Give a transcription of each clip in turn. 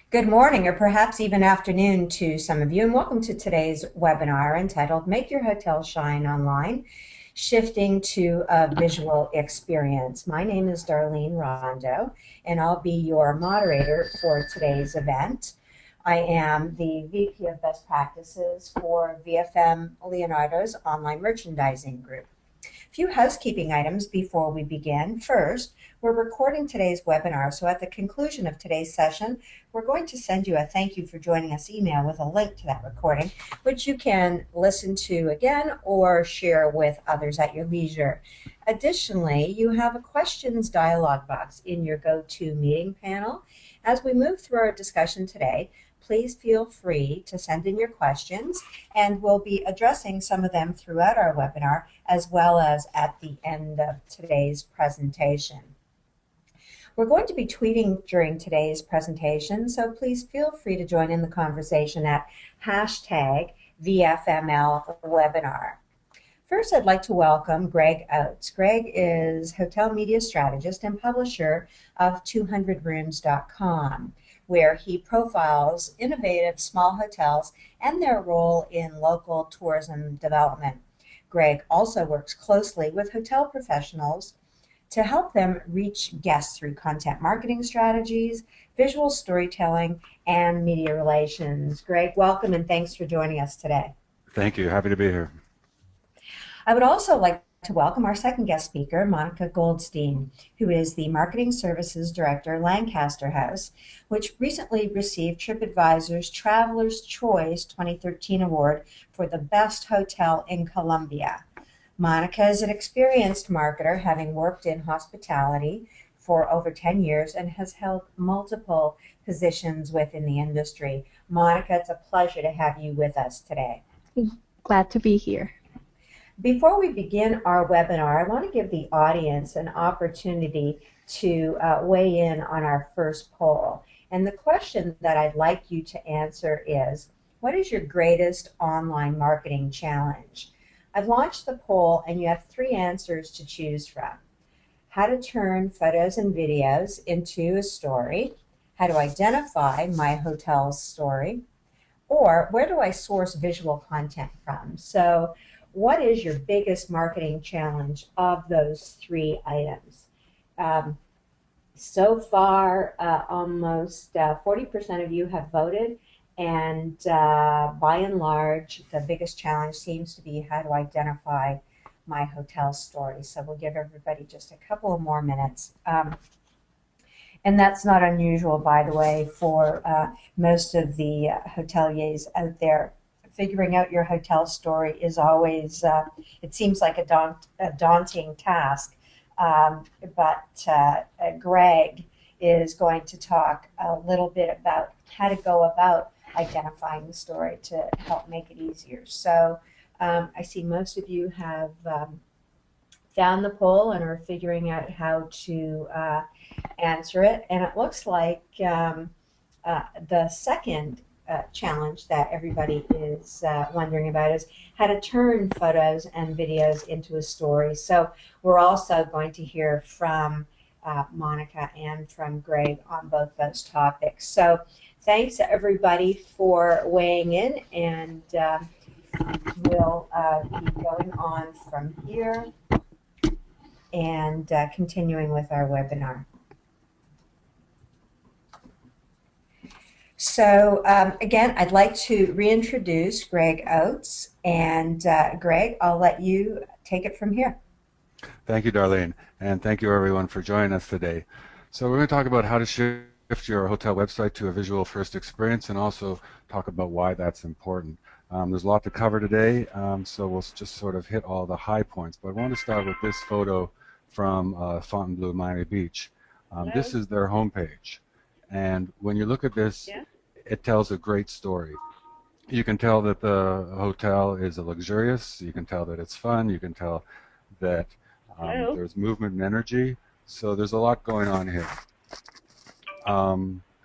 Good morning, or perhaps even afternoon to some of you, and welcome to today's webinar entitled Make Your Hotel Shine Online, Shifting to a Visual Experience. My name is Darlene Rondo, and I'll be your moderator for today's event. I am the VP of Best Practices for VFM Leonardo's online merchandising group. A few housekeeping items before we begin. First, we're recording today's webinar, so at the conclusion of today's session, we're going to send you a thank you for joining us email with a link to that recording, which you can listen to again or share with others at your leisure. Additionally, you have a questions dialog box in your GoToMeeting panel. As we move through our discussion today, please feel free to send in your questions, and we'll be addressing some of them throughout our webinar as well as at the end of today's presentation. We're going to be tweeting during today's presentation, so please feel free to join in the conversation at hashtag VFMLwebinar. First, I'd like to welcome Greg Oates. Greg is hotel media strategist and publisher of 200rooms.com, where he profiles innovative small hotels and their role in local tourism development. Greg also works closely with hotel professionals to help them reach guests through content marketing strategies, visual storytelling, and media relations. Greg, welcome and thanks for joining us today. Thank you. Happy to be here. I would also like to welcome our second guest speaker, Monica Goldstein, who is the Marketing Services Director, Lancaster House, which recently received TripAdvisor's Traveler's Choice 2013 Award for the Best Hotel in Colombia. Monica is an experienced marketer, having worked in hospitality for over 10 years and has held multiple positions within the industry. Monica, it's a pleasure to have you with us today. Glad to be here. Before we begin our webinar, I want to give the audience an opportunity to weigh in on our first poll. And the question that I'd like you to answer is, what is your greatest online marketing challenge? I've launched the poll and you have 3 answers to choose from. How to turn photos and videos into a story, how to identify my hotel's story, or where do I source visual content from? So what is your biggest marketing challenge of those 3 items? So far, almost 40% of you have voted, and by and large, the biggest challenge seems to be how to identify my hotel story. So we'll give everybody just a couple of more minutes. And that's not unusual, by the way, for most of the hoteliers out there. Figuring out your hotel story is always, it seems like a daunting task, but Greg is going to talk a little bit about how to go about identifying the story to help make it easier. So I see most of you have found the poll and are figuring out how to answer it, and it looks like the second challenge that everybody is wondering about is how to turn photos and videos into a story. So we're also going to hear from Monica and from Greg on both those topics. So thanks everybody for weighing in, and we'll be going on from here and continuing with our webinar. So again, I'd like to reintroduce Greg Oates, and Greg, I'll let you take it from here. Thank you, Darlene, and thank you everyone for joining us today. So we're going to talk about how to shift your hotel website to a visual first experience, and also talk about why that's important. There's a lot to cover today, so we'll just sort of hit all the high points. But I want to start with this photo from Fontainebleau, Miami Beach. This is their homepage. And when you look at this, it tells a great story. You can tell that the hotel is luxurious, you can tell that it's fun, you can tell that there's movement and energy. So there's a lot going on here.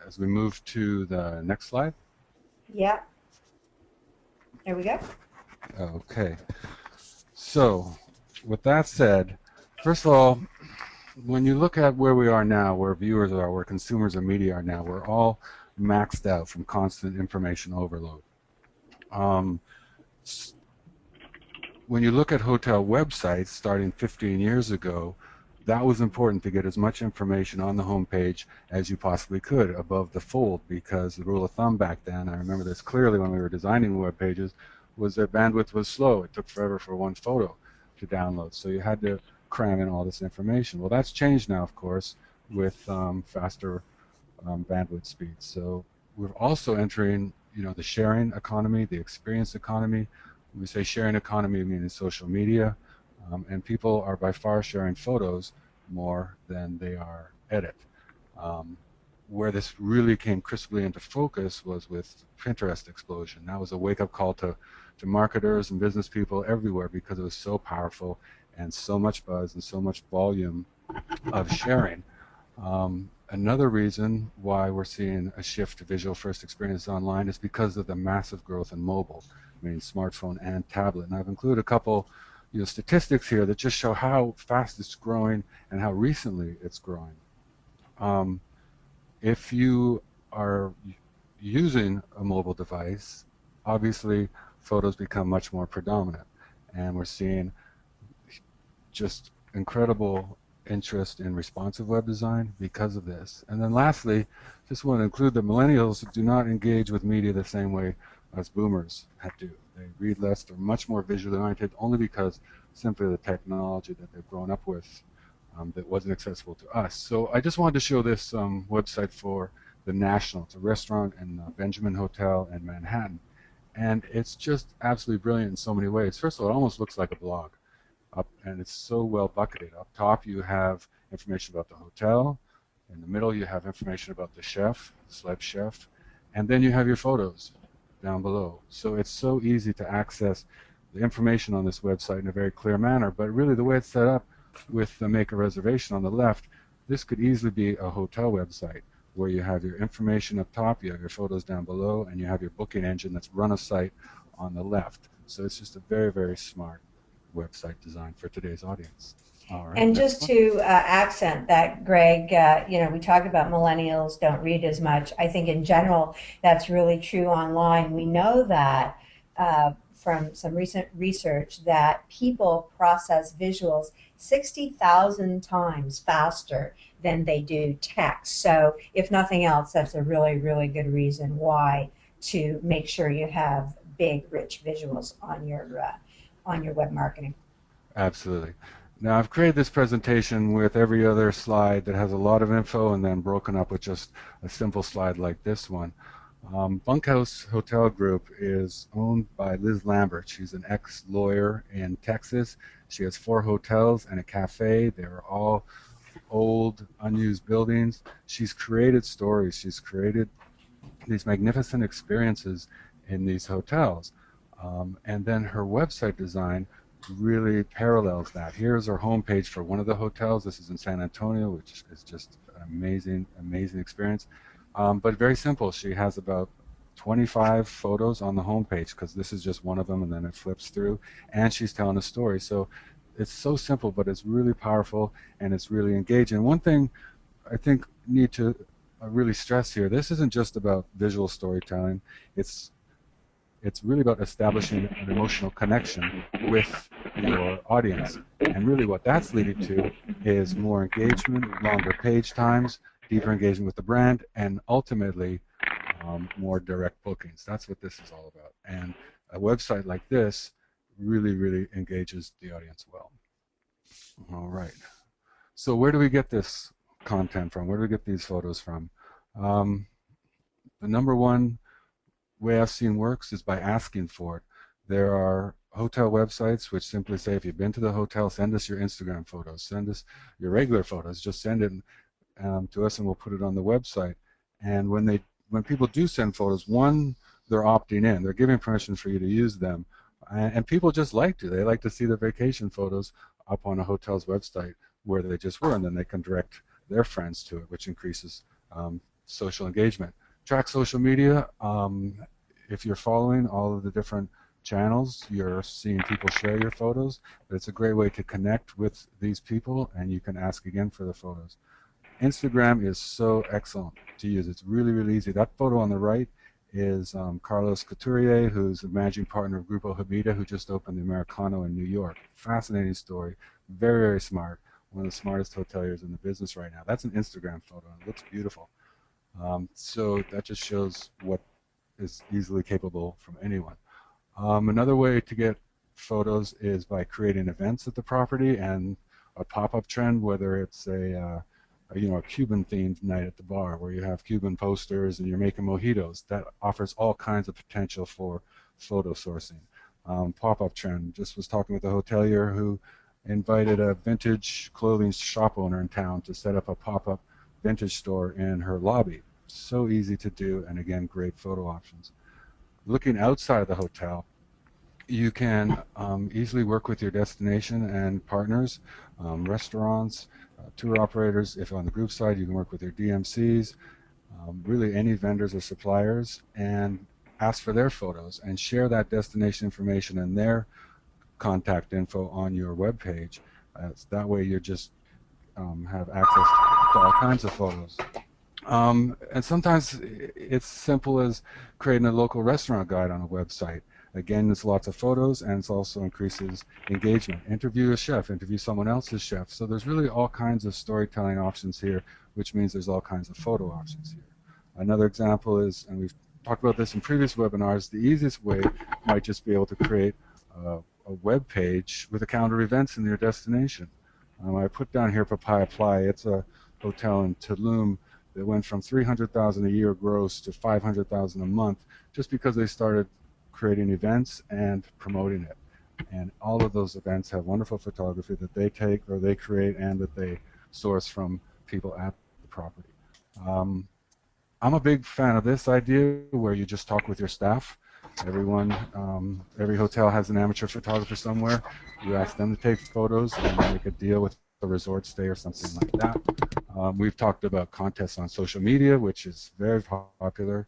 As we move to the next slide. Yeah. There we go. Okay. So with that said, first of all, when you look at where we are now, where viewers are, where consumers of media are now, we're all maxed out from constant information overload. Um, when you look at hotel websites starting 15 years ago, that was important to get as much information on the homepage as you possibly could above the fold, because the rule of thumb back then, I remember this clearly when we were designing web pages, was that bandwidth was slow. It took forever for one photo to download, so you had to cram in all this information. Well, that's changed now, of course, with faster bandwidth speeds. So we're also entering, the sharing economy, the experience economy. When we say sharing economy, meaning social media, and people are by far sharing photos more than they are edit. Um, where this really came crisply into focus was with Pinterest explosion. That was a wake-up call to marketers and business people everywhere, because it was so powerful and so much buzz and so much volume of sharing. Another reason why we're seeing a shift to visual first experience online is because of the massive growth in mobile, meaning smartphone and tablet. And I've included a couple statistics here that just show how fast it's growing and how recently it's growing. If you are using a mobile device, obviously photos become much more predominant, and we're seeing just incredible interest in responsive web design because of this. And then lastly, just want to include that millennials do not engage with media the same way as boomers do. They read less, they're much more visually oriented, only because simply the technology that they've grown up with that wasn't accessible to us. So I just wanted to show this website for the National. It's a restaurant in Benjamin Hotel in Manhattan. And it's just absolutely brilliant in so many ways. First of all, it almost looks like a blog. And it's so well bucketed. Up top you have information about the hotel. In the middle you have information about the chef, the celeb chef. And then you have your photos down below. So it's so easy to access the information on this website in a very clear manner. But really the way it's set up with the make a reservation on the left, this could easily be a hotel website where you have your information up top, you have your photos down below, and you have your booking engine that's run a site on the left. So it's just a very, very smart website design for today's audience. All right. And just to accent that, Greg, we talk about millennials don't read as much. I think in general that's really true online. We know that from some recent research that people process visuals 60,000 times faster than they do text. So if nothing else, that's a really, really good reason why to make sure you have big, rich visuals on your web marketing. Absolutely. Now I've created this presentation with every other slide that has a lot of info and then broken up with just a simple slide like this one. Bunkhouse Hotel Group is owned by Liz Lambert. She's an ex-lawyer in Texas. She has 4 hotels and a cafe. They're all old, unused buildings. She's created stories. She's created these magnificent experiences in these hotels. And then her website design really parallels that. Here's our homepage for one of the hotels. This is in San Antonio, which is just an amazing, amazing experience. But very simple. She has about 25 photos on the homepage, because this is just one of them, and then it flips through, and she's telling a story. So it's so simple, but it's really powerful, and it's really engaging. One thing I think need to really stress here, this isn't just about visual storytelling. It's really about establishing an emotional connection with your audience. And really what that's leading to is more engagement, longer page times, deeper engagement with the brand, and ultimately more direct bookings. That's what this is all about. And a website like this really, really engages the audience well. All right. So where do we get this content from? Where do we get these photos from? The number one way I've seen works is by asking for it. There are hotel websites which simply say, if you've been to the hotel, send us your Instagram photos, send us your regular photos, just send it to us and we'll put it on the website. And when people do send photos, one, they're opting in, they're giving permission for you to use them, and people just they like to see their vacation photos up on a hotel's website where they just were, and then they can direct their friends to it, which increases social engagement. Track social media. If you're following all of the different channels. You're seeing people share your photos, but it's a great way to connect with these people, and you can ask again for the photos. Instagram is so excellent to use. It's really, really easy. That photo on the right is Carlos Couturier, who's the managing partner of Grupo Habita, who just opened the Americano in New York. Fascinating story. Very, very smart. One of the smartest hoteliers in the business right now. That's an Instagram photo, and it looks beautiful. So that just shows what is easily capable from anyone. Another way to get photos is by creating events at the property, and a pop-up trend, whether it's a Cuban themed night at the bar where you have Cuban posters and you're making mojitos. That offers all kinds of potential for photo sourcing. Pop-up trend, just was talking with a hotelier who invited a vintage clothing shop owner in town to set up a pop-up vintage store in her lobby. So easy to do, and again, great photo options. Looking outside the hotel, you can easily work with your destination and partners, restaurants, tour operators. If on the group side, you can work with your DMCs, really any vendors or suppliers, and ask for their photos and share that destination information and their contact info on your web page. That way you just have access to all kinds of photos. And sometimes it's simple as creating a local restaurant guide on a website. Again, there's lots of photos, and it also increases engagement. Interview a chef, interview someone else's chef. So there's really all kinds of storytelling options here, which means there's all kinds of photo options here. Another example is, and we've talked about this in previous webinars, the easiest way might just be able to create a web page with a calendar of events in your destination. I put down here Papaya Playa. It's a hotel in Tulum that went from $300,000 a year gross to $500,000 a month just because they started creating events and promoting it. And all of those events have wonderful photography that they take or they create and that they source from people at the property. I'm a big fan of this idea where you just talk with your staff. Everyone, every hotel has an amateur photographer somewhere. You ask them to take photos and make a deal with a resort stay or something like that. We've talked about contests on social media, which is very popular.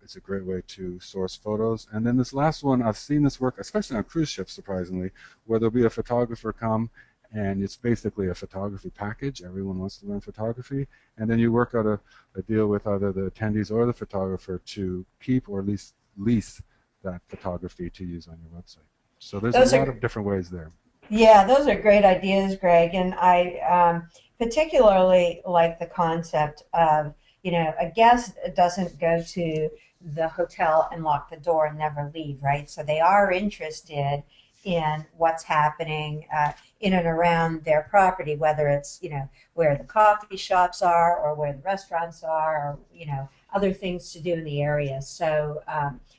It's a great way to source photos. And then this last one, I've seen this work, especially on cruise ships, surprisingly, where there'll be a photographer come, and it's basically a photography package. Everyone wants to learn photography. And then you work out a deal with either the attendees or the photographer to keep or at least lease that photography to use on your website. So there's a lot of different ways there. Yeah, those are great ideas, Greg. And I particularly like the concept of, a guest doesn't go to the hotel and lock the door and never leave, right? So they are interested in what's happening in and around their property, whether it's, where the coffee shops are or where the restaurants are or, other things to do in the area. So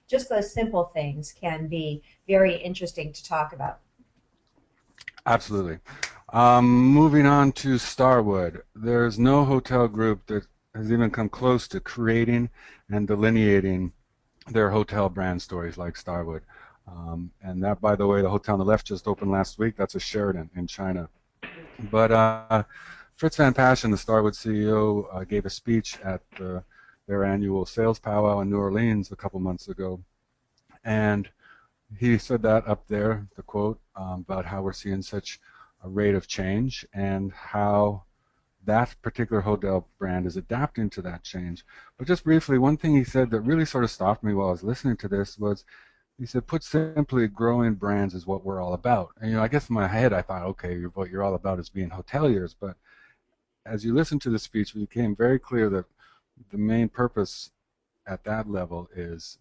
just those simple things can be very interesting to talk about. Absolutely. Moving on to Starwood. There's no hotel group that has even come close to creating and delineating their hotel brand stories like Starwood. And that, by the way, the hotel on the left just opened last week. That's a Sheraton in China. But Fritz Van Paschen, the Starwood CEO, gave a speech at their annual sales powwow in New Orleans a couple months ago. And he said that up there, the quote, about how we're seeing such a rate of change and how that particular hotel brand is adapting to that change. But just briefly, one thing he said that really sort of stopped me while I was listening to this was, he said, put simply, growing brands is what we're all about. And I guess in my head I thought, okay, what you're all about is being hoteliers. But as you listen to the speech, it became very clear that the main purpose at that level is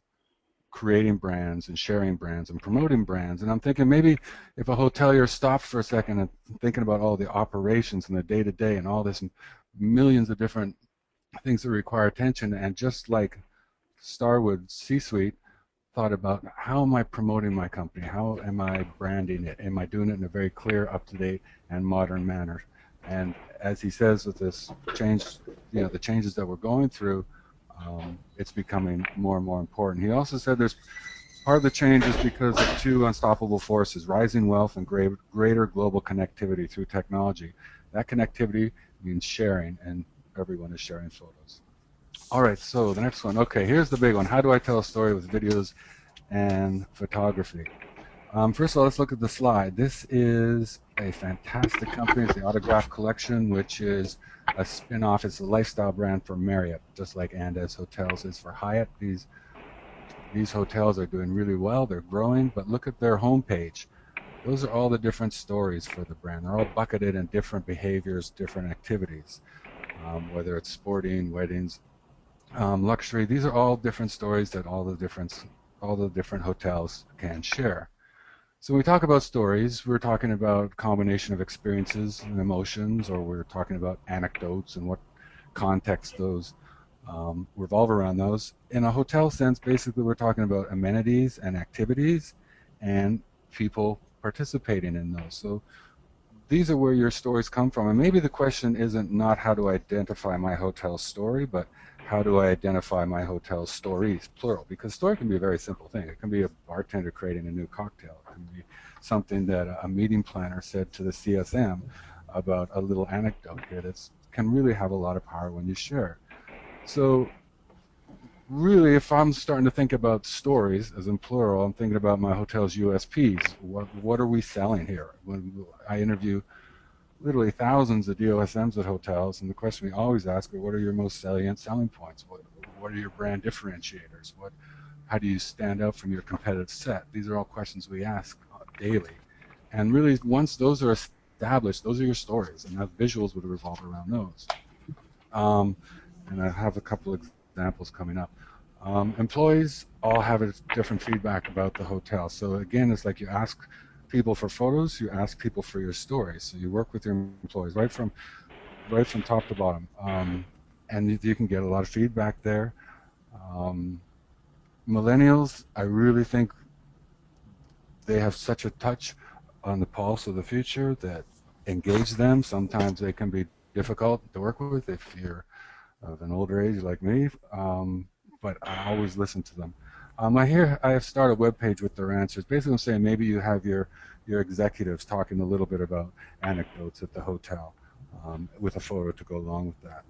creating brands and sharing brands and promoting brands. And I'm thinking maybe if a hotelier stopped for a second and thinking about all the operations and the day-to-day and all this and millions of different things that require attention, and just like Starwood C-Suite thought about, how am I promoting my company? How am I branding it? Am I doing it in a very clear, up-to-date, and modern manner? And as he says with this change, the changes that we're going through, it's becoming more and more important. He also said there's part of the change is because of two unstoppable forces: rising wealth and greater global connectivity through technology. That connectivity means sharing, and everyone is sharing photos. All right, so the next one. Okay, here's the big one. How do I tell a story with videos and photography. First of all, let's look at the slide. This is a fantastic company. It's the Autograph Collection, which is a spin-off. It's a lifestyle brand for Marriott, just like Andes Hotels is for Hyatt. These hotels are doing really well. They're growing, but look at their homepage. Those are all the different stories for the brand. They're all bucketed in different behaviors, different activities, whether it's sporting, weddings, luxury. These are all different stories that all the different hotels can share. So when we talk about stories, we're talking about a combination of experiences and emotions, or we're talking about anecdotes and what context those revolve around those. In a hotel sense, basically we're talking about amenities and activities and people participating in those. So these are where your stories come from. And maybe the question isn't not how do I identify my hotel story, but how do I identify my hotel stories, plural? Because story can be a very simple thing. It can be a bartender creating a new cocktail. It can be something that a meeting planner said to the CSM about a little anecdote that can really have a lot of power when you share. So really, if I'm starting to think about stories, as in plural, I'm thinking about my hotel's USPs. What are we selling here? When I interview literally thousands of DOSMs at hotels, and the question we always ask are, what are your most salient selling points? What are your brand differentiators? How do you stand out from your competitive set? These are all questions we ask daily. And really, once those are established, those are your stories, and now visuals would revolve around those. And I have a couple of examples coming up. Employees all have a different feedback about the hotel. So again, it's like you ask people for photos, you ask people for your stories. So you work with your employees right from top to bottom, and you can get a lot of feedback there. Millennials, I really think they have such a touch on the pulse of the future that engage them. Sometimes they can be difficult to work with if you're of an older age like me, but I always listen to them. I have started a web page with their answers. Basically, I'm saying maybe you have your executives talking a little bit about anecdotes at the hotel with a photo to go along with that.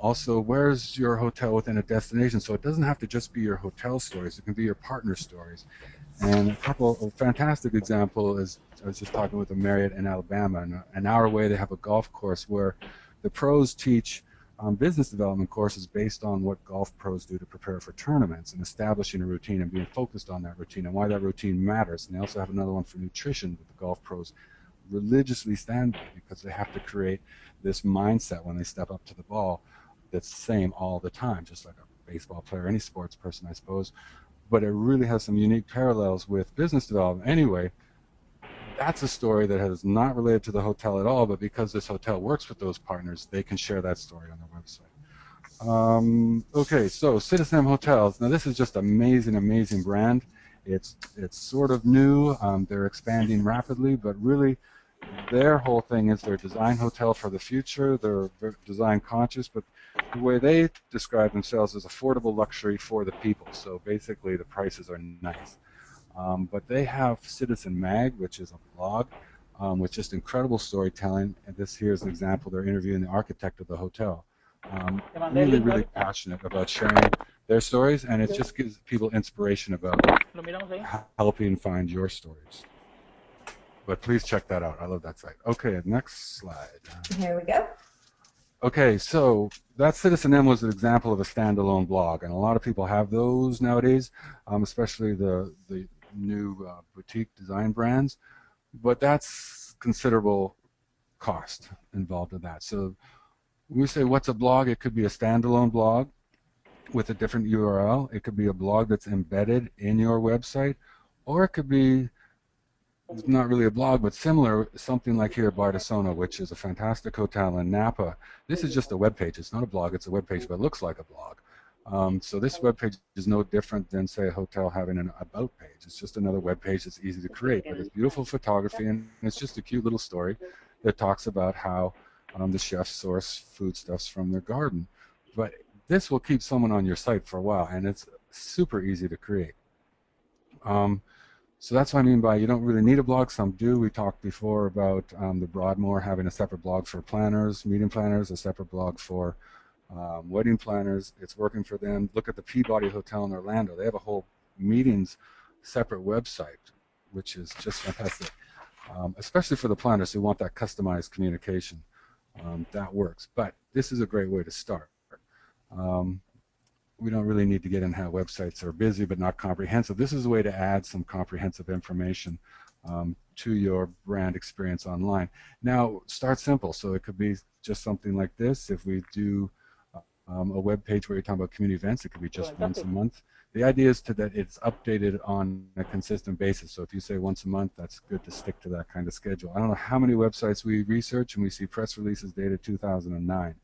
Also, where's your hotel within a destination? So it doesn't have to just be your hotel stories. It can be your partner stories. And a fantastic example is I was just talking with a Marriott in Alabama, and an hour away they have a golf course where the pros teach business development courses based on what golf pros do to prepare for tournaments and establishing a routine and being focused on that routine and why that routine matters. And they also have another one for nutrition that the golf pros religiously stand by because they have to create this mindset when they step up to the ball that's the same all the time, just like a baseball player, any sports person, I suppose. But it really has some unique parallels with business development. Anyway, that's a story that is not related to the hotel at all, but because this hotel works with those partners, they can share that story on their website. Okay, so Citizen M Hotels. Now this is just amazing, amazing brand. It's sort of new. They're expanding rapidly, but really their whole thing is they're design hotel for the future. They're design conscious, but the way they describe themselves is affordable luxury for the people. So basically the prices are nice. But they have Citizen Mag, which is a blog with just incredible storytelling. And this here is an example. They're interviewing the architect of the hotel. Really, really passionate about sharing their stories, and it just gives people inspiration about helping find your stories. But please check that out. I love that site. Okay, next slide. Here we go. Okay, so that Citizen M was an example of a standalone blog, and a lot of people have those nowadays, especially the new boutique design brands. But that's considerable cost involved in that. So when we say what's a blog, it could be a standalone blog with a different URL. It could be a blog that's embedded in your website, or it could be not really a blog, but similar, something like here at Bardessono, which is a fantastic hotel in Napa. This is just a web page. It's not a blog, it's a web page, but it looks like a blog. So this web page is no different than, say, a hotel having an about page. It's just another web page that's easy to create, but it's beautiful photography, and it's just a cute little story that talks about how the chefs source foodstuffs from their garden. But this will keep someone on your site for a while, and it's super easy to create. So that's what I mean by you don't really need a blog. Some do. We talked before about the Broadmoor having a separate blog for planners, meeting planners, a separate blog for wedding planners. It's working for them. Look at the Peabody Hotel in Orlando. They have a whole meetings separate website, which is just fantastic, especially for the planners who want that customized communication. That works, but this is a great way to start. We don't really need to get in how websites are busy but not comprehensive. This is a way to add some comprehensive information to your brand experience online. Now, start simple. So it could be just something like this. If we do a web page where you're talking about community events, it could be just once a month. The idea is that it's updated on a consistent basis. So if you say once a month, that's good to stick to that kind of schedule. I don't know how many websites we research and we see press releases dated 2009,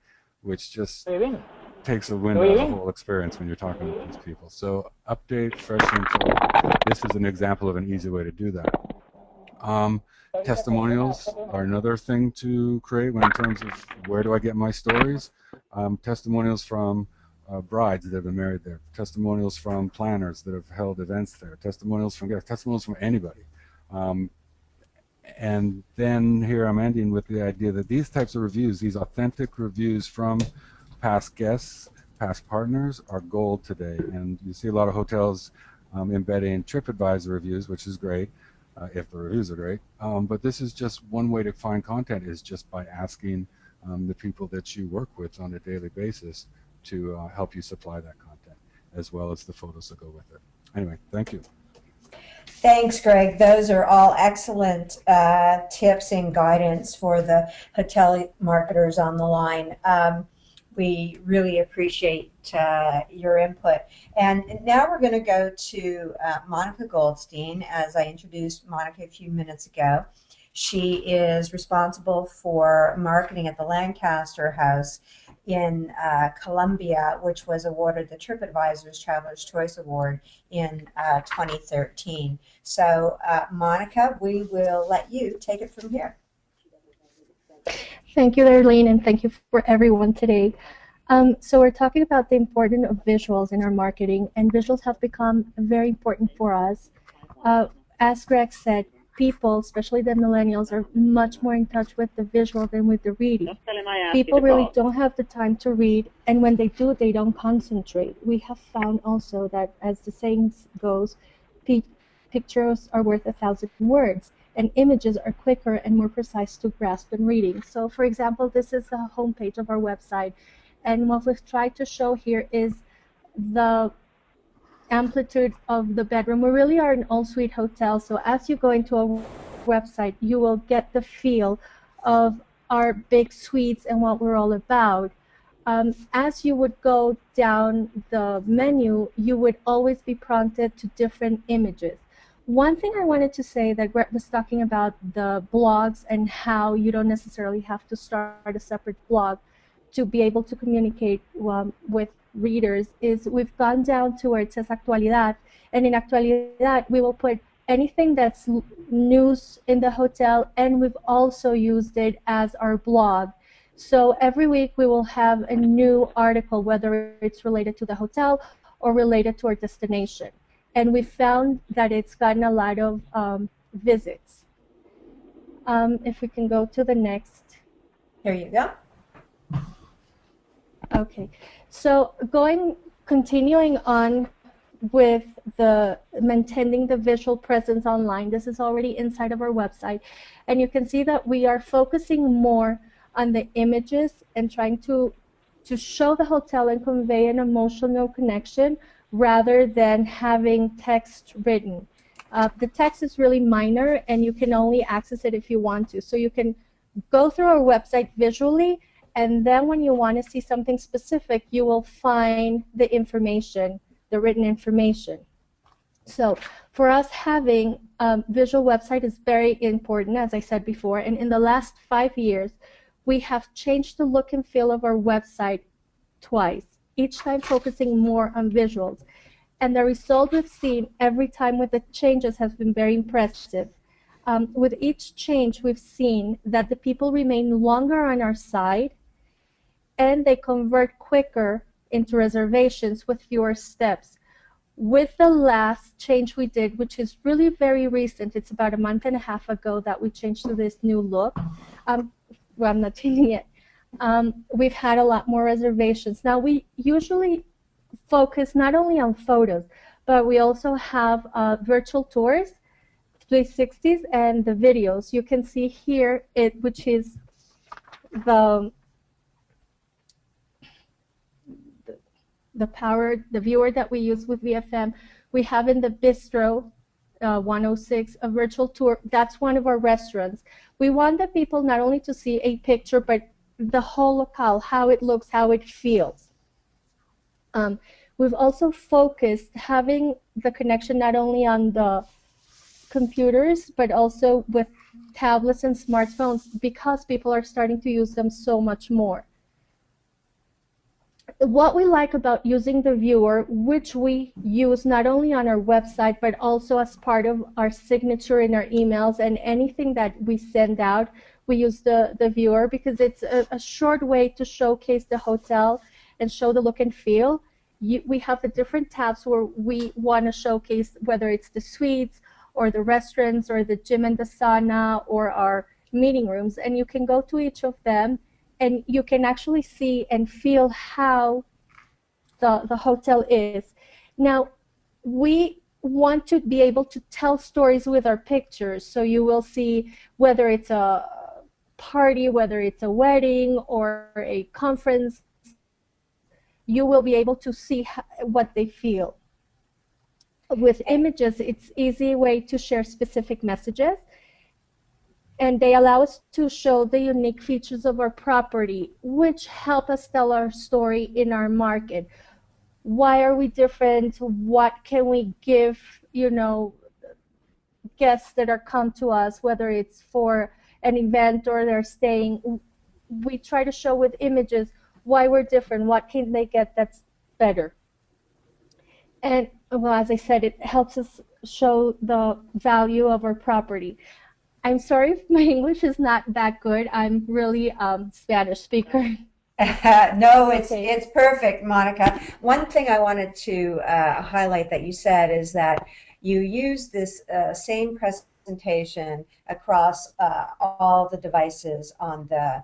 which just takes a wind out of the whole experience when you're talking with these people. So update, fresh info. This is an example of an easy way to do that. Testimonials are another thing to create in terms of where do I get my stories. Testimonials from brides that have been married there, testimonials from planners that have held events there, testimonials from guests, testimonials from anybody. And then here I'm ending with the idea that these types of reviews, these authentic reviews from past guests, past partners, are gold today. And you see a lot of hotels embedding TripAdvisor reviews, which is great, if the reviews are great. But this is just one way to find content, is just by asking the people that you work with on a daily basis to help you supply that content, as well as the photos that go with it. Anyway, thank you. Thanks, Greg. Those are all excellent tips and guidance for the hotel marketers on the line. We really appreciate your input. And now we're going to go to Monica Goldstein, as I introduced Monica a few minutes ago. She is responsible for marketing at the Lancaster House in Columbia, which was awarded the TripAdvisor's Traveler's Choice Award in 2013. So, Monica, we will let you take it from here. Thank you, Darlene, and thank you for everyone today. So we're talking about the importance of visuals in our marketing, and visuals have become very important for us. As Greg said, people, especially the millennials, are much more in touch with the visual than with the reading. People really don't have the time to read, and when they do, they don't concentrate. We have found also that, as the saying goes, pictures are worth 1,000 words, and images are quicker and more precise to grasp than reading. So, for example, this is the homepage of our website, and what we've tried to show here is the amplitude of the bedroom. We really are an all-suite hotel, so as you go into our website, you will get the feel of our big suites and what we're all about. As you would go down the menu, you would always be prompted to different images. One thing I wanted to say, that Greg was talking about the blogs and how you don't necessarily have to start a separate blog to be able to communicate with readers, is we've gone down to where it says Actualidad, and in Actualidad we will put anything that's news in the hotel, and we've also used it as our blog. So every week we will have a new article, whether it's related to the hotel or related to our destination. And we found that it's gotten a lot of visits. If we can go to the next. Here you go. Okay, so continuing on with the maintaining the visual presence online. This is already inside of our website, and you can see that we are focusing more on the images and trying to show the hotel and convey an emotional connection rather than having text written. The text is really minor, and you can only access it if you want to. So you can go through our website visually, and then when you want to see something specific, you will find the information, the written information. So for us, having a visual website is very important, as I said before, and in the last 5 years, we have changed the look and feel of our website twice, each time focusing more on visuals. And the result we've seen every time with the changes has been very impressive. With each change, we've seen that the people remain longer on our site, and they convert quicker into reservations with fewer steps. With the last change we did, which is really very recent, it's about a month and a half ago that we changed to this new look. Well, I'm not changing it. We've had a lot more reservations. Now, we usually focus not only on photos, but we also have virtual tours, 360s, and the videos. You can see here which is the the viewer that we use with VFM. We have in the Bistro 106 a virtual tour. That's one of our restaurants. We want the people not only to see a picture, but the whole locale, how it looks, how it feels. We've also focused having the connection not only on the computers, but also with tablets and smartphones, because people are starting to use them so much more. What we like about using the viewer, which we use not only on our website, but also as part of our signature in our emails and anything that we send out, we use the viewer, because it's a short way to showcase the hotel and show the look and feel. We have the different tabs where we want to showcase, whether it's the suites or the restaurants or the gym and the sauna or our meeting rooms, and you can go to each of them and you can actually see and feel how the hotel is. Now, we want to be able to tell stories with our pictures, so you will see whether it's a party, whether it's a wedding or a conference, you will be able to see what they feel. With images, it's an easy way to share specific messages, and they allow us to show the unique features of our property, which help us tell our story in our market. Why are we different? What can we give, guests that are come to us, whether it's for an event or they're staying? We try to show with images why we're different, what can they get that's better. And, well, as I said, it helps us show the value of our property. I'm sorry if my English is not that good. I'm really Spanish speaker. No, it's perfect, Monica. One thing I wanted to highlight that you said is that you use this same presentation across all the devices on the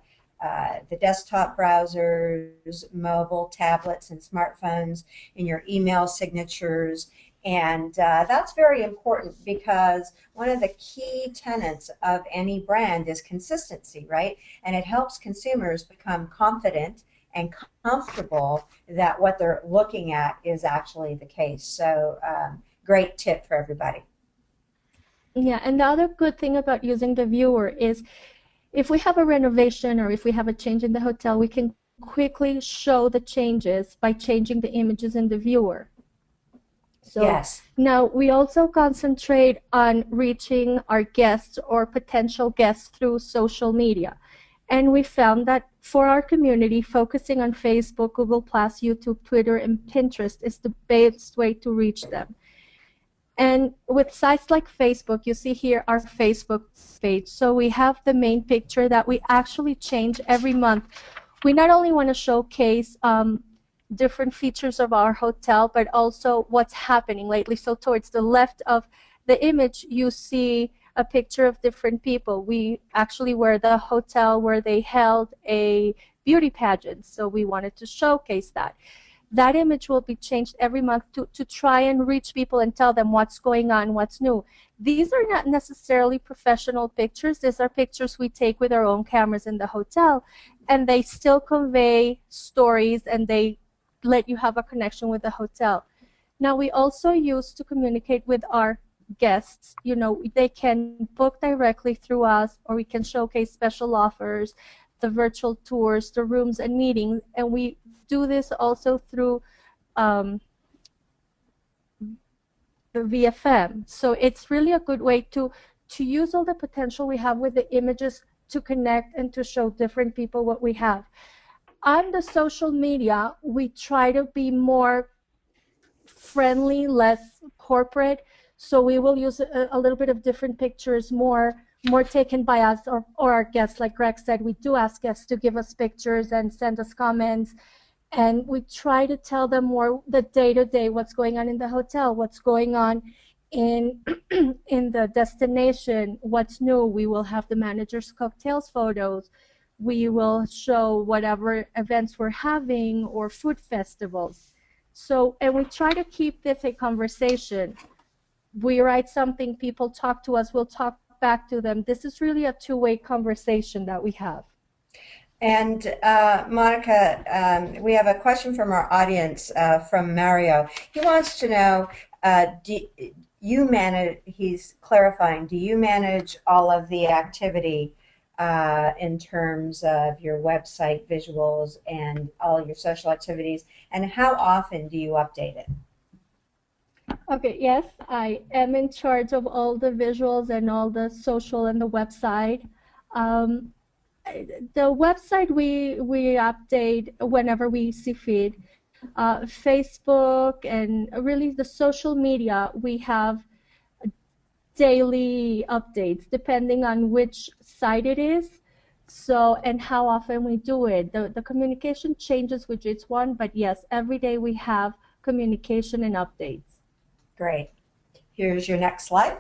desktop browsers, mobile, tablets, and smartphones, in your email signatures. And that's very important, because one of the key tenets of any brand is consistency, right? And it helps consumers become confident and comfortable that what they're looking at is actually the case. So great tip for everybody. Yeah, and the other good thing about using the viewer is if we have a renovation or if we have a change in the hotel, we can quickly show the changes by changing the images in the viewer. So yes. Now we also concentrate on reaching our guests or potential guests through social media. And we found that for our community, focusing on Facebook, Google+, YouTube, Twitter, and Pinterest is the best way to reach them. And with sites like Facebook, you see here our Facebook page. So we have the main picture that we actually change every month. We not only want to showcase different features of our hotel, but also what's happening lately. So towards the left of the image, you see a picture of different people. We actually were the hotel where they held a beauty pageant, so we wanted to showcase that. That image will be changed every month to try and reach people and tell them what's going on, what's new. These are not necessarily professional pictures. These are pictures we take with our own cameras in the hotel, and they still convey stories, and they let you have a connection with the hotel. Now, we also use to communicate with our guests. They can book directly through us, or we can showcase special offers, the virtual tours, the rooms and meetings, and we do this also through the VFM. So it's really a good way to use all the potential we have with the images to connect and to show different people what we have. On the social media, we try to be more friendly, less corporate, so we will use a little bit of different pictures, more taken by us or our guests. Like Greg said, we do ask guests to give us pictures and send us comments, and we try to tell them more the day-to-day, what's going on in the hotel, what's going on in in the destination, what's new. We will have the manager's cocktails photos. We will show whatever events we're having or food festivals. So, and we try to keep this a conversation. We write something, people talk to us, we'll talk back to them. This is really a two-way conversation that we have. And Monica, we have a question from our audience from Mario. He wants to know, do you manage, he's clarifying, do you manage all of the activity in terms of your website visuals and all your social activities, and how often do you update it? Okay, yes, I am in charge of all the visuals and all the social and the website. Um, the website we update whenever we see fit. Facebook and really the social media, we have daily updates depending on which site it is. So, and how often we do it. The communication changes with each one, but yes, every day we have communication and updates. Great. Here's your next slide.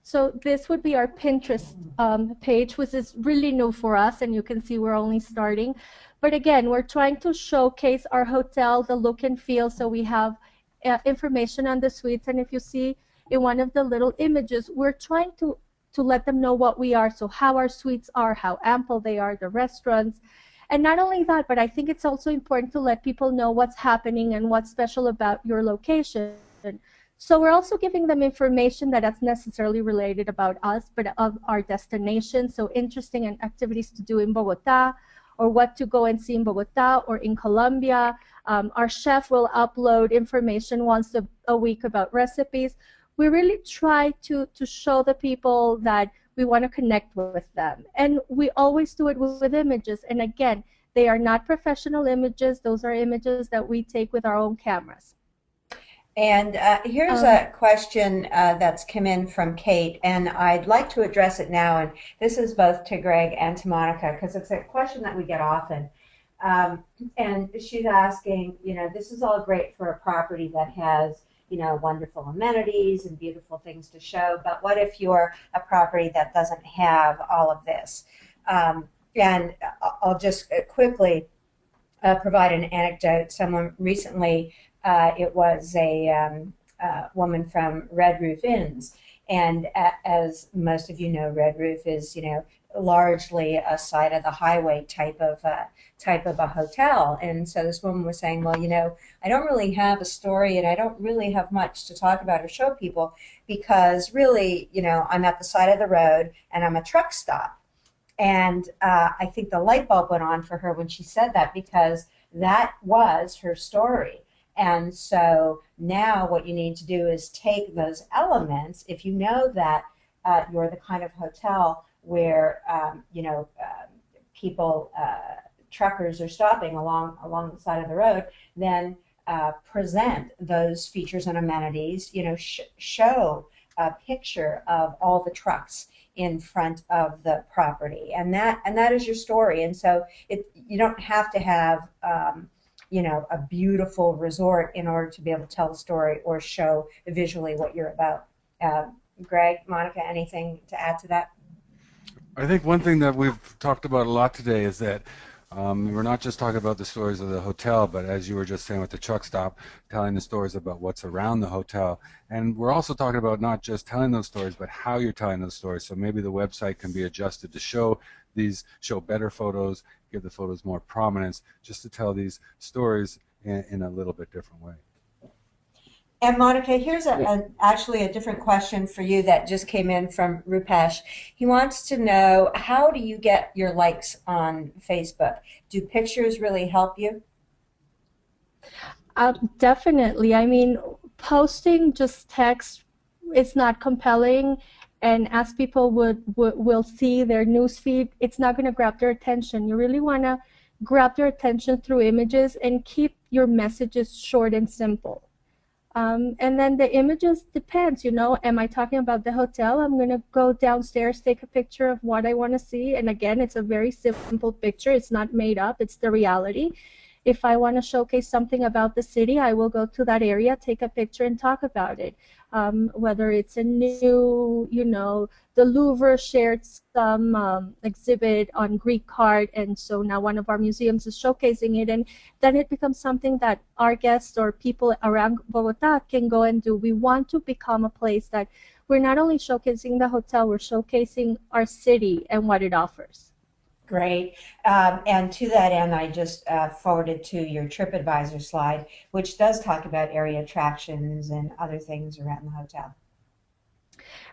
So this would be our Pinterest page, which is really new for us, and you can see we're only starting. But again, we're trying to showcase our hotel, the look and feel, so we have information on the suites. And if you see in one of the little images, we're trying to let them know what we are, so how our suites are, how ample they are, the restaurants. And not only that, but I think it's also important to let people know what's happening and what's special about your location. So we're also giving them information that is necessarily related about us, but of our destination, so interesting and activities to do in Bogota, or what to go and see in Bogota or in Colombia. Our chef will upload information once a week about recipes. We really try to show the people that we want to connect with them. And we always do it with images. And again, they are not professional images. Those are images that we take with our own cameras. And here's a question that's come in from Kate, and I'd like to address it now. And this is both to Greg and to Monica, because it's a question that we get often. And she's asking, you know, this is all great for a property that has, you know, wonderful amenities and beautiful things to show, but what if you're a property that doesn't have all of this? And I'll just quickly provide an anecdote. Someone recently, it was a woman from Red Roof Inns, and as most of you know, Red Roof is, you know, largely a side of the highway type of a hotel. And so this woman was saying, well, you know, I don't really have a story and I don't really have much to talk about or show people because really, you know, I'm at the side of the road and I'm a truck stop. And I think the light bulb went on for her when she said that, because that was her story. And so now what you need to do is take those elements, if you know that you're the kind of hotel where you know, people, truckers are stopping along the side of the road, then present those features and amenities. You know, show a picture of all the trucks in front of the property, and that is your story. And so you don't have to have you know, a beautiful resort in order to be able to tell the story or show visually what you're about. Greg, Monica, anything to add to that? I think one thing that we've talked about a lot today is that we're not just talking about the stories of the hotel, but as you were just saying with the truck stop, telling the stories about what's around the hotel. And we're also talking about not just telling those stories, but how you're telling those stories. So maybe the website can be adjusted to show better photos, give the photos more prominence, just to tell these stories in a little bit different way. And Monica, here's actually a different question for you that just came in from Rupesh. He wants to know, how do you get your likes on Facebook? Do pictures really help you? Definitely. I mean, posting just text is not compelling, and as people will see their newsfeed, it's not going to grab their attention. You really want to grab their attention through images and keep your messages short and simple. And then the images depends, you know, am I talking about the hotel? I'm going to go downstairs, take a picture of what I want to see. And again, it's a very simple picture. It's not made up. It's the reality. If I want to showcase something about the city, I will go to that area, take a picture, and talk about it. Whether it's a new, the Louvre shared some exhibit on Greek art, and so now one of our museums is showcasing it, and then it becomes something that our guests or people around Bogota can go and do. We want to become a place that we're not only showcasing the hotel, we're showcasing our city and what it offers. Great. And to that end, I just forwarded to your TripAdvisor slide, which does talk about area attractions and other things around the hotel.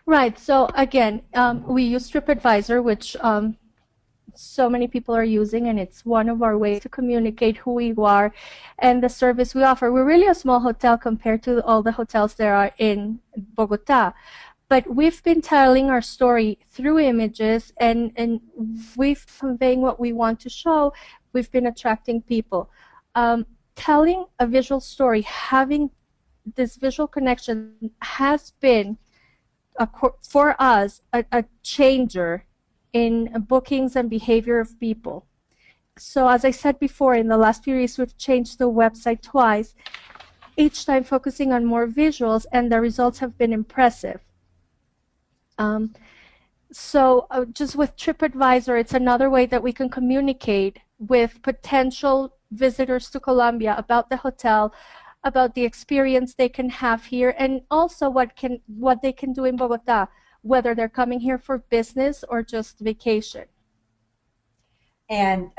Right. So again, we use TripAdvisor, which so many people are using, and it's one of our ways to communicate who we are and the service we offer. We're really a small hotel compared to all the hotels there are in Bogota. But we've been telling our story through images, and we've conveying what we want to show. We've been attracting people. Telling a visual story, having this visual connection has been, for us, a changer in bookings and behavior of people. So as I said before, in the last few years, we've changed the website twice, each time focusing on more visuals, and the results have been impressive. So just with TripAdvisor, it's another way that we can communicate with potential visitors to Colombia about the hotel, about the experience they can have here, and also what they can do in Bogota, whether they're coming here for business or just vacation. And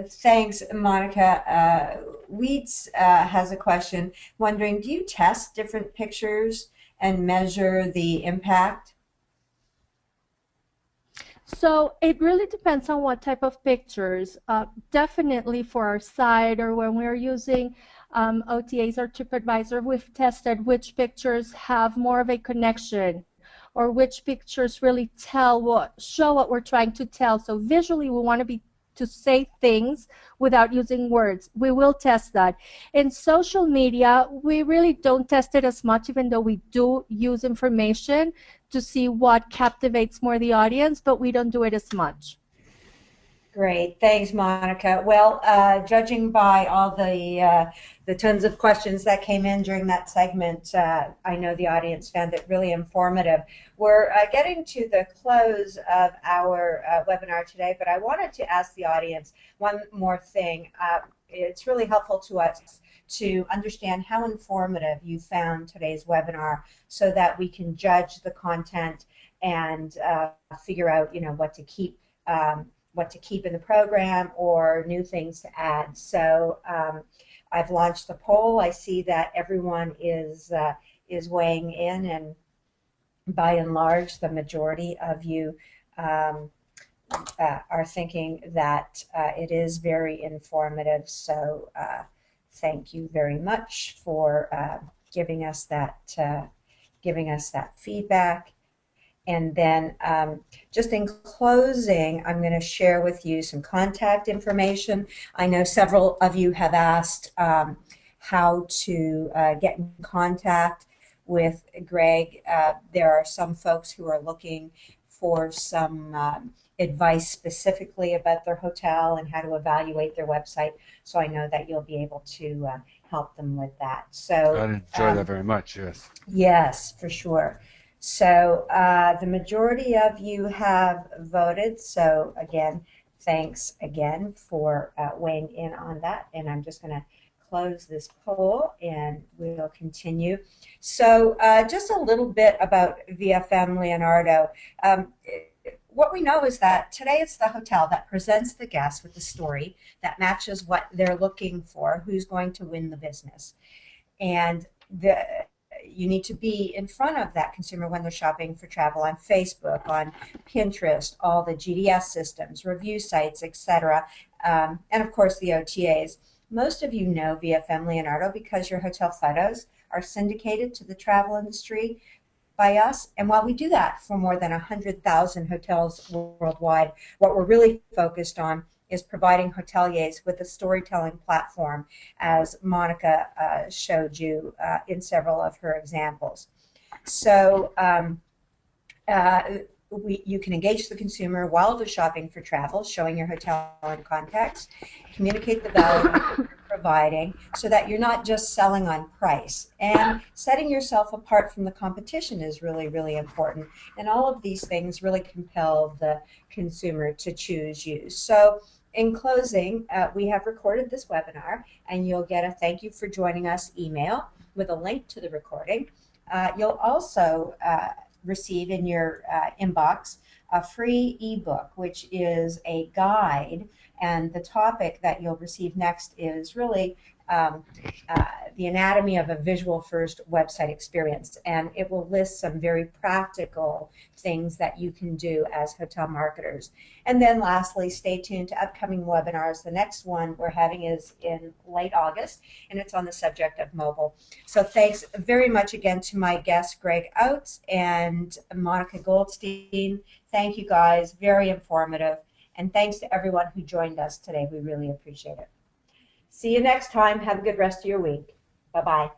thanks, Monica. Wheats has a question, wondering, do you test different pictures and measure the impact? So it really depends on what type of pictures. Definitely for our site, or when we're using OTAs or TripAdvisor, we've tested which pictures have more of a connection, or which pictures really show what we're trying to tell. So visually, we want to say things without using words. We will test that. In social media, we really don't test it as much, even though we do use information to see what captivates more the audience, but we don't do it as much. Great, thanks, Monica. Well, judging by all the tons of questions that came in during that segment, I know the audience found it really informative. We're getting to the close of our webinar today, but I wanted to ask the audience one more thing. It's really helpful to us to understand how informative you found today's webinar, so that we can judge the content and figure out, what to keep. What to keep in the program or new things to add. So I've launched the poll. I see that everyone is weighing in, and by and large, the majority of you are thinking that it is very informative. So thank you very much for giving us that feedback. And then just in closing, I'm going to share with you some contact information. I know several of you have asked how to get in contact with Greg. There are some folks who are looking for some advice specifically about their hotel and how to evaluate their website. So I know that you'll be able to help them with that. So I'd enjoy that very much, yes. Yes, for sure. So the majority of you have voted. So again, thanks again for weighing in on that. And I'm just going to close this poll and we'll continue. So just a little bit about VFM Leonardo. What we know is that today it's the hotel that presents the guests with the story that matches what they're looking for, who's going to win the business. And you need to be in front of that consumer when they're shopping for travel on Facebook, on Pinterest, all the GDS systems, review sites, etc., and of course the OTAs. Most of you know VFM Leonardo because your hotel photos are syndicated to the travel industry by us. And while we do that for more than 100,000 hotels worldwide, what we're really focused on is providing hoteliers with a storytelling platform, as Monica showed you in several of her examples. So you can engage the consumer while they're shopping for travel, showing your hotel in context, communicate the value, providing so that you're not just selling on price. And setting yourself apart from the competition is really, really important. And all of these things really compel the consumer to choose you. So in closing, we have recorded this webinar, and you'll get a thank you for joining us email with a link to the recording. You'll also receive in your inbox a free ebook, which is a guide, and the topic that you'll receive next is really the anatomy of a visual first website experience, and it will list some very practical things that you can do as hotel marketers. And then lastly, stay tuned to upcoming webinars. The next one we're having is in late August, and it's on the subject of mobile. So thanks very much again to my guests, Greg Oates and Monica Goldstein. Thank you guys, very informative. And thanks to everyone who joined us today. We really appreciate it. See you next time. Have a good rest of your week. Bye-bye.